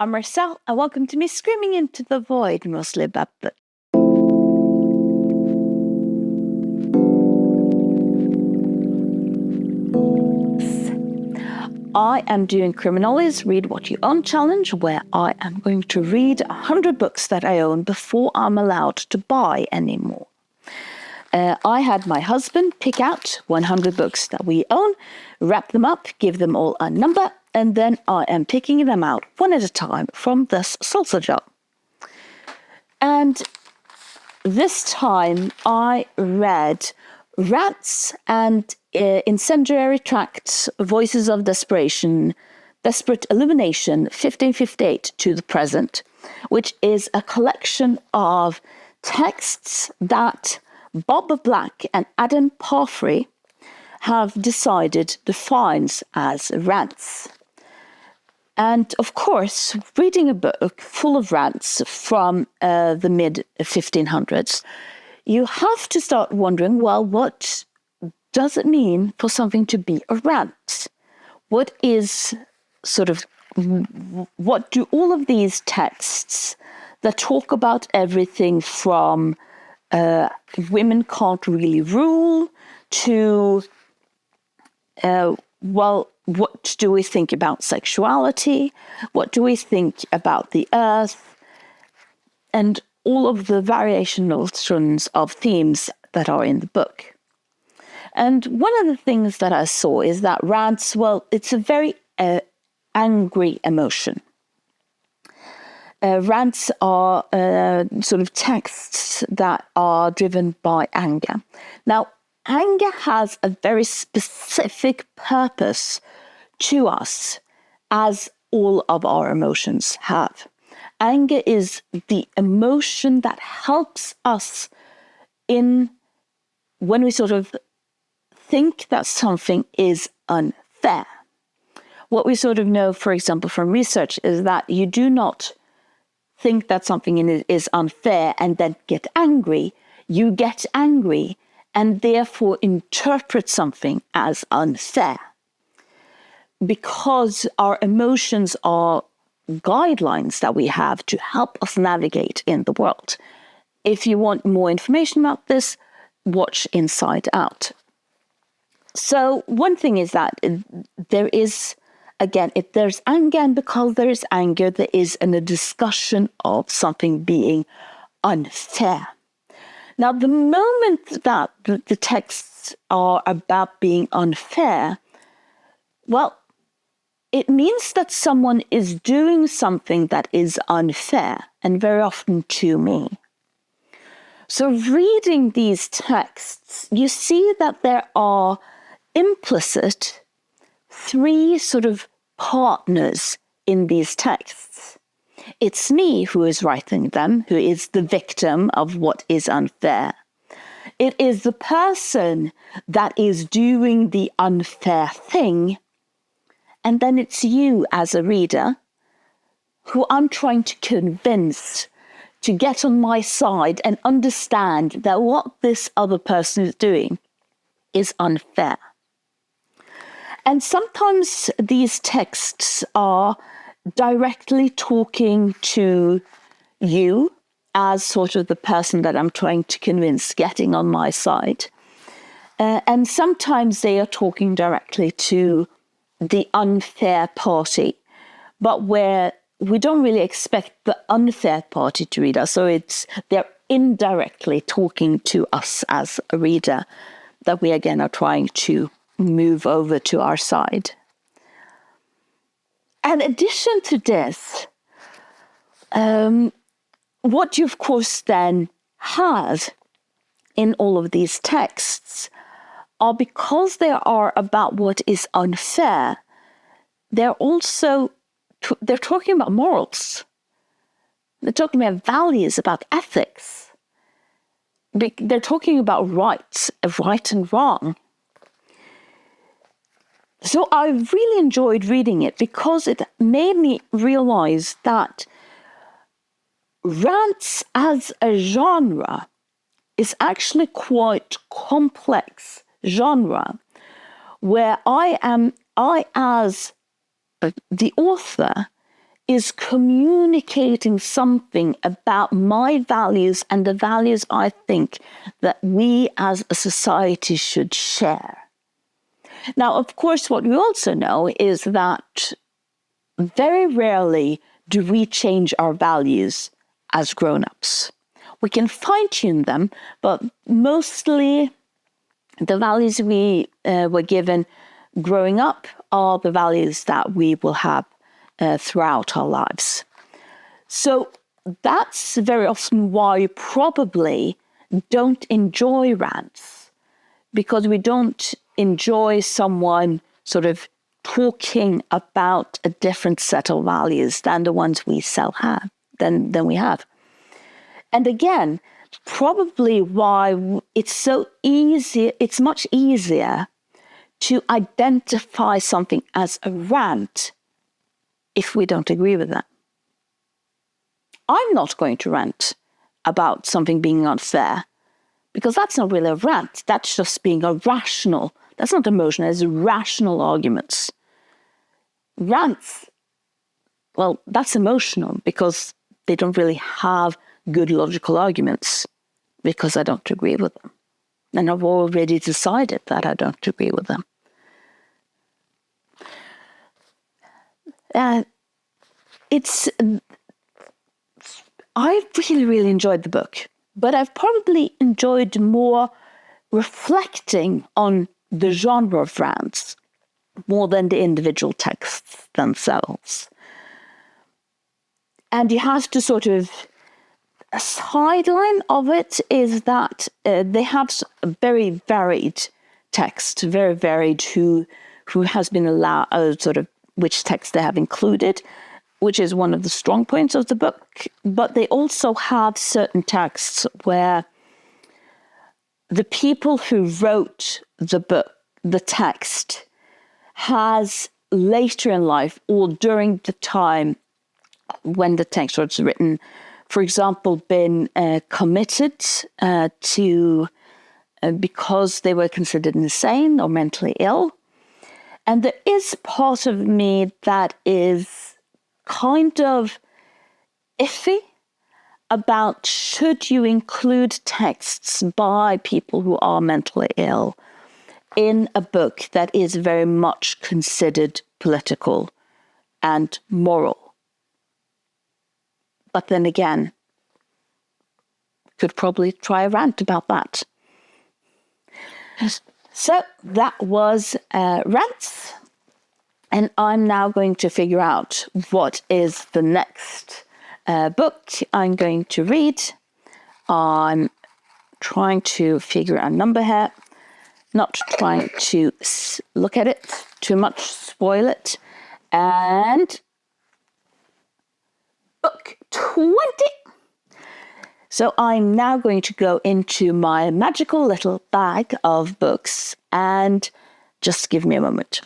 I'm Marcel, and welcome to me screaming into the void, mostly about books. I am doing Criminality's Read What You Own challenge, where I am going to read 100 books that I own before I'm allowed to buy anymore. I had my husband pick out 100 books that we own, wrap them up, give them all a number, and then I am picking them out one at a time from this salsa jar. And this time I read Rants and Incendiary Tracts, Voices of Desperation, Desperate Illumination, 1558 to the present, which is a collection of texts that Bob Black and Adam Parfrey have decided defines as rants. And of course, reading a book full of rants from the mid-1500s, you have to start wondering, well, what does it mean for something to be a rant? What is what do all of these texts that talk about everything from women can't really rule to, what do we think about sexuality? What do we think about the earth? And all of the variations of themes that are in the book. And one of the things that I saw is that rants, it's a very angry emotion. Rants are texts that are driven by anger. Now, anger has a very specific purpose to us, as all of our emotions have. Anger is the emotion that helps us when we think that something is unfair. What we know, for example, from research is that you do not think that something is unfair and then get angry. You get angry and therefore interpret something as unfair. Because our emotions are guidelines that we have to help us navigate in the world. If you want more information about this, watch Inside Out. So one thing is that there is, again, if there's anger, and because there is anger, there is a discussion of something being unfair. Now, the moment that the texts are about being unfair, it means that someone is doing something that is unfair, and very often to me. So reading these texts, you see that there are implicit three partners in these texts. It's me who is writing them, who is the victim of what is unfair. It is the person that is doing the unfair thing. And then it's you as a reader who I'm trying to convince to get on my side and understand that what this other person is doing is unfair. And sometimes these texts are directly talking to you as the person that I'm trying to convince getting on my side. And sometimes they are talking directly to the unfair party, but where we don't really expect the unfair party to read us. So they're indirectly talking to us as a reader that we again are trying to move over to our side. In addition to this, what you of course then have in all of these texts are, because they are about what is unfair, they're talking about morals. They're talking about values, about ethics. They're talking about right and wrong. So I really enjoyed reading it because it made me realize that rants as a genre is actually quite complex genre, where I as the author is communicating something about my values and the values I think that we as a society should share. Now, of course, what we also know is that very rarely do we change our values as grown-ups. We can fine-tune them, but mostly the values we were given growing up are the values that we will have throughout our lives. So that's very often why we probably don't enjoy rants, because we don't enjoy someone sort of talking about a different set of values than the ones we than we have. And again, probably why it's so easy, it's much easier to identify something as a rant if we don't agree with that. I'm not going to rant about something being unfair, because that's not really a rant. That's just being irrational. That's not emotional, it's rational arguments. Rants, well, that's emotional because they don't really have good logical arguments because I don't agree with them. And I've already decided that I don't agree with them. I really, really enjoyed the book, but I've probably enjoyed more reflecting on the genre of rants more than the individual texts themselves. And you have to sort of, a sideline of it is that they have a very varied text, very varied who has been allowed, sort of which text they have included, which is one of the strong points of the book. But they also have certain texts where the people who wrote the book, the text, has later in life or during the time when the text was written, for example, been committed to because they were considered insane or mentally ill. And there is part of me that is kind of iffy about should you include texts by people who are mentally ill in a book that is very much considered political and moral. But then again, could probably try a rant about that. So that was rants. And I'm now going to figure out what is the next book I'm going to read. I'm trying to figure out a number here, not trying to look at it too much, spoil it. And book 20. So I'm now going to go into my magical little bag of books and just give me a moment.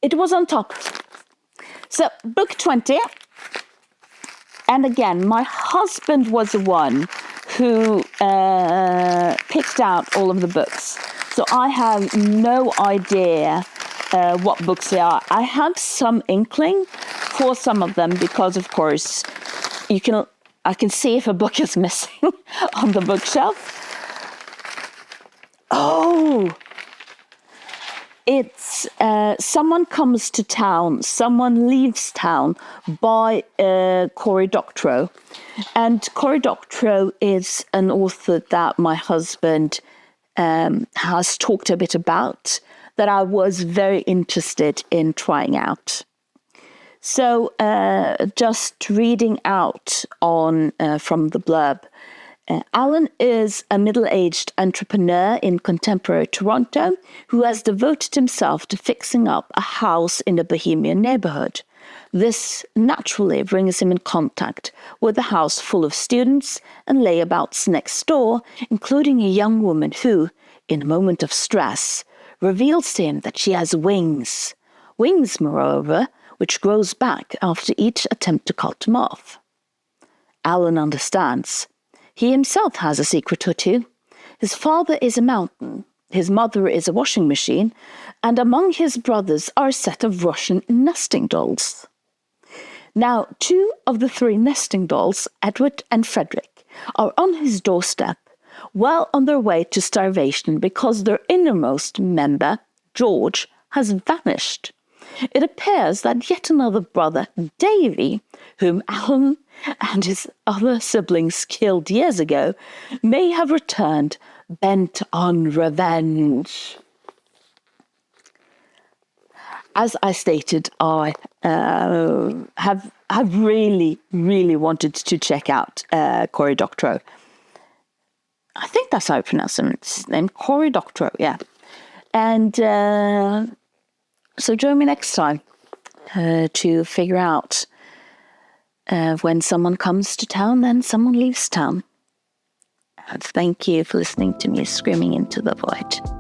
It was on top. So book 20. And again, my husband was the one who picked out all of the books. So I have no idea what books they are. I have some inkling for some of them because, of course, I can see if a book is missing on the bookshelf. Oh, it's Someone Comes to Town, Someone Leaves Town by Cory Doctorow. And Cory Doctorow is an author that my husband has talked a bit about, that I was very interested in trying out. So just reading out on from the blurb. Alan is a middle-aged entrepreneur in contemporary Toronto who has devoted himself to fixing up a house in a bohemian neighborhood. This naturally brings him in contact with a house full of students and layabouts next door, including a young woman who, in a moment of stress, reveals to him that she has wings. Wings, moreover, which grows back after each attempt to cut them off. Alan understands. He himself has a secret or two. His father is a mountain, his mother is a washing machine, and among his brothers are a set of Russian nesting dolls. Now, 2 of the 3 nesting dolls, Edward and Frederick, are on his doorstep, well on their way to starvation because their innermost member, George, has vanished. It appears that yet another brother, Davy, whom Alan and his other siblings killed years ago, may have returned bent on revenge. As I stated, I have really, really wanted to check out Cory Doctorow. I think that's how I pronounce his name, Cory Doctorow, yeah. And so join me next time to figure out when someone comes to town, then someone leaves town. And thank you for listening to me screaming into the void.